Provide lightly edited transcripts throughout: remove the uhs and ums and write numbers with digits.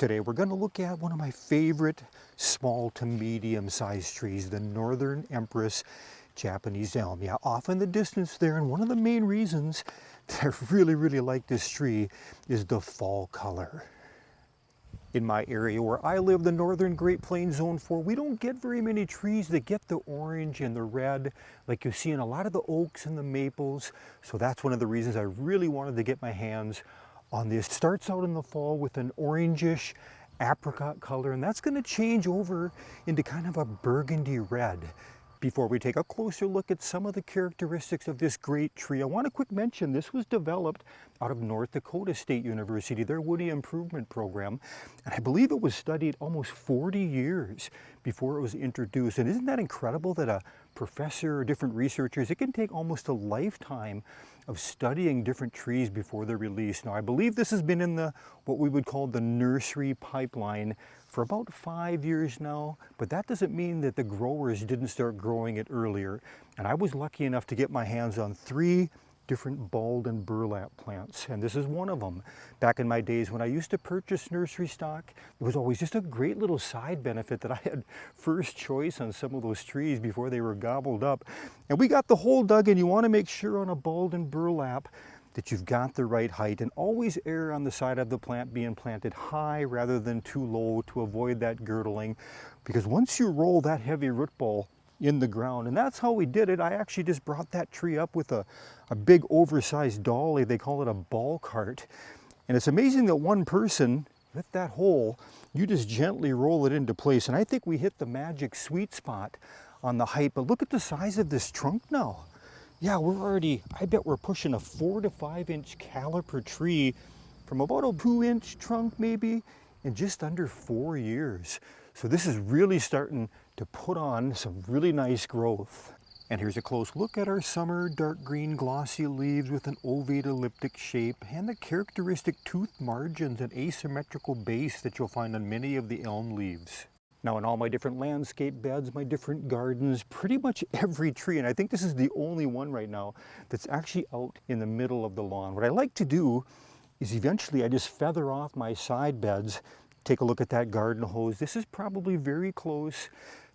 Today we're going to look at one of my favorite small to medium-sized trees, the Northern Empress Japanese Elm. Yeah, off in the distance there, and one of the main reasons that I really like this tree is the fall color. In my area where I live, the Northern Great Plains Zone 4, we don't get very many trees that get the orange and the red like you see in a lot of the oaks and the maples. So that's one of the reasons I really wanted to get my hands on this. It starts out in the fall with an orangish apricot color, and that's going to change over into kind of a burgundy red. Before we take a closer look at some of the characteristics of this great tree, I want to quick mention this was developed out of North Dakota State University, their Woody Improvement Program, and I believe it was studied almost 40 years before it was introduced. And isn't that incredible that a professor or different researchers, it can take almost a lifetime of studying different trees before they're released. Now, I believe this has been in the what we would call the nursery pipeline for about 5 years now, but that doesn't mean that the growers didn't start growing it earlier. And I was lucky enough to get my hands on 3 different balled and burlap plants, and this is one of them. Back in my days when I used to purchase nursery stock, it was always just a great little side benefit that I had first choice on some of those trees before they were gobbled up. And we got the hole dug, and you want to make sure on a balled and burlap that you've got the right height, and always err on the side of the plant being planted high rather than too low to avoid that girdling, because once you roll that heavy root ball in the ground, and that's how we did it. I actually just brought that tree up with a big oversized dolly. They call it a ball cart, and it's amazing that one person with that hole, you just gently roll it into place, and I think we hit the magic sweet spot on the height. But look at the size of this trunk now. Yeah, we're already, I bet we're pushing a 4 to 5 inch caliper tree from about a 2-inch trunk maybe in just under 4 years. So this is really starting to put on some really nice growth. And here's a close look at our summer dark green glossy leaves with an ovate elliptic shape and the characteristic toothed margins and asymmetrical base that you'll find on many of the elm leaves. Now, in all my different landscape beds, my different gardens, pretty much every tree, and I think this is the only one right now that's actually out in the middle of the lawn. What I like to do is eventually I just feather off my side beds. Take a look at that garden hose. This is probably very close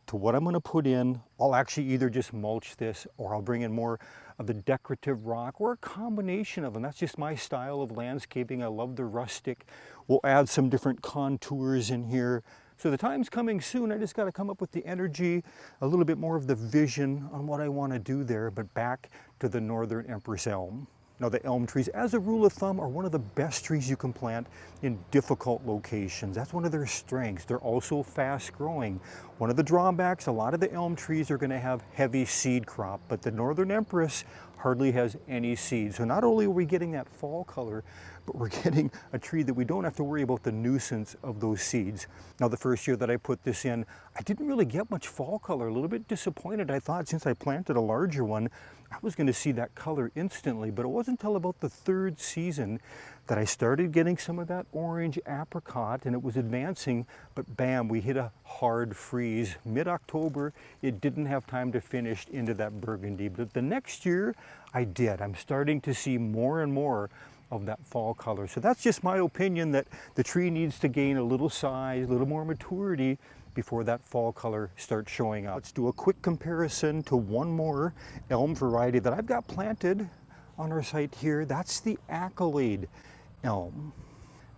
to what I'm going to put in. I'll actually either just mulch this, or I'll bring in more of the decorative rock, or a combination of them. That's just my style of landscaping. I love the rustic. We'll add some different contours in here. So the time's coming soon. I just got to come up with the energy, a little bit more of the vision on what I want to do there. But back to the Northern Empress Elm. Now, the elm trees, as a rule of thumb, are one of the best trees you can plant in difficult locations. That's one of their strengths. They're also fast growing. One of the drawbacks, a lot of the elm trees are going to have heavy seed crop, but the Northern Empress hardly has any seed. So not only are we getting that fall color, but we're getting a tree that we don't have to worry about the nuisance of those seeds. Now, the first year that I put this in, I didn't really get much fall color. A little bit disappointed. I thought since I planted a larger one, I was going to see that color instantly, but it wasn't until about the 3rd season that I started getting some of that orange apricot, and it was advancing, but bam, we hit a hard freeze. Mid-October, it didn't have time to finish into that burgundy, but the next year I did. I'm starting to see more and more of that fall color. So that's just my opinion, that the tree needs to gain a little size, a little more maturity before that fall color starts showing up. Let's do a quick comparison to one more elm variety that I've got planted on our site here. That's the Accolade elm.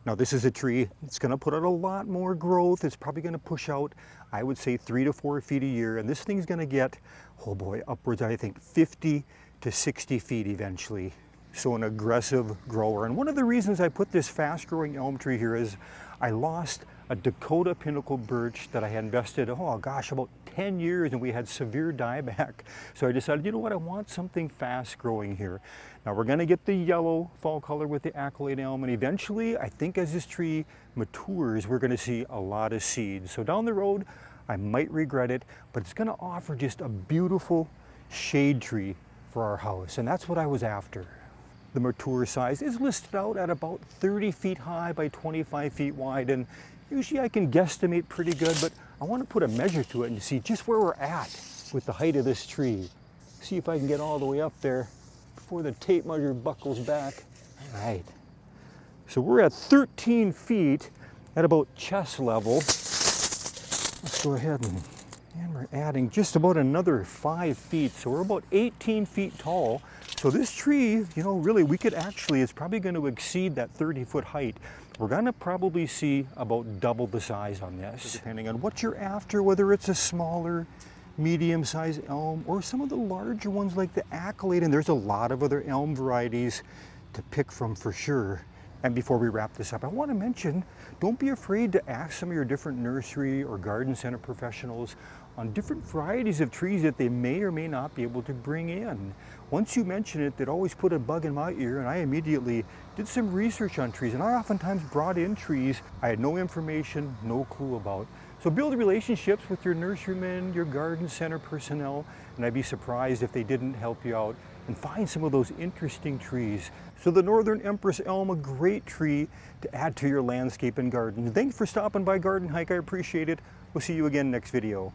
Now, this is a tree that's going to put out a lot more growth. It's probably going to push out, I would say, 3 to 4 feet a year, and this thing's going to get, oh boy, upwards, I think, 50 to 60 feet eventually. So an aggressive grower. And one of the reasons I put this fast-growing elm tree here is I lost a Dakota pinnacle birch that I had invested, oh gosh, about 10 years, and we had severe dieback. So I decided, you know what, I want something fast-growing here. Now we're going to get the yellow fall color with the Accolade elm, and eventually, I think as this tree matures, we're going to see a lot of seeds. So down the road, I might regret it, but it's going to offer just a beautiful shade tree for our house, and that's what I was after. The mature size is listed out at about 30 feet high by 25 feet wide, and usually I can guesstimate pretty good, but I want to put a measure to it and see just where we're at with the height of this tree. See if I can get all the way up there before the tape measure buckles back. All right. So we're at 13 feet at about chest level. Let's go ahead and we're adding just about another 5 feet. So we're about 18 feet tall. So this tree, you know, really we could actually, it's probably going to exceed that 30-foot height. We're going to probably see about double the size on this, depending on what you're after, whether it's a smaller, medium-sized elm or some of the larger ones like the Accolade. And there's a lot of other elm varieties to pick from for sure. And before we wrap this up, I want to mention, don't be afraid to ask some of your different nursery or garden center professionals on different varieties of trees that they may or may not be able to bring in. Once you mention it, it always put a bug in my ear, and I immediately did some research on trees, and I oftentimes brought in trees I had no information, no clue about. So build relationships with your nurserymen, your garden center personnel, and I'd be surprised if they didn't help you out and find some of those interesting trees. So the Northern Empress Elm, a great tree to add to your landscape and garden. Thanks for stopping by Garden Hike, I appreciate it. We'll see you again next video.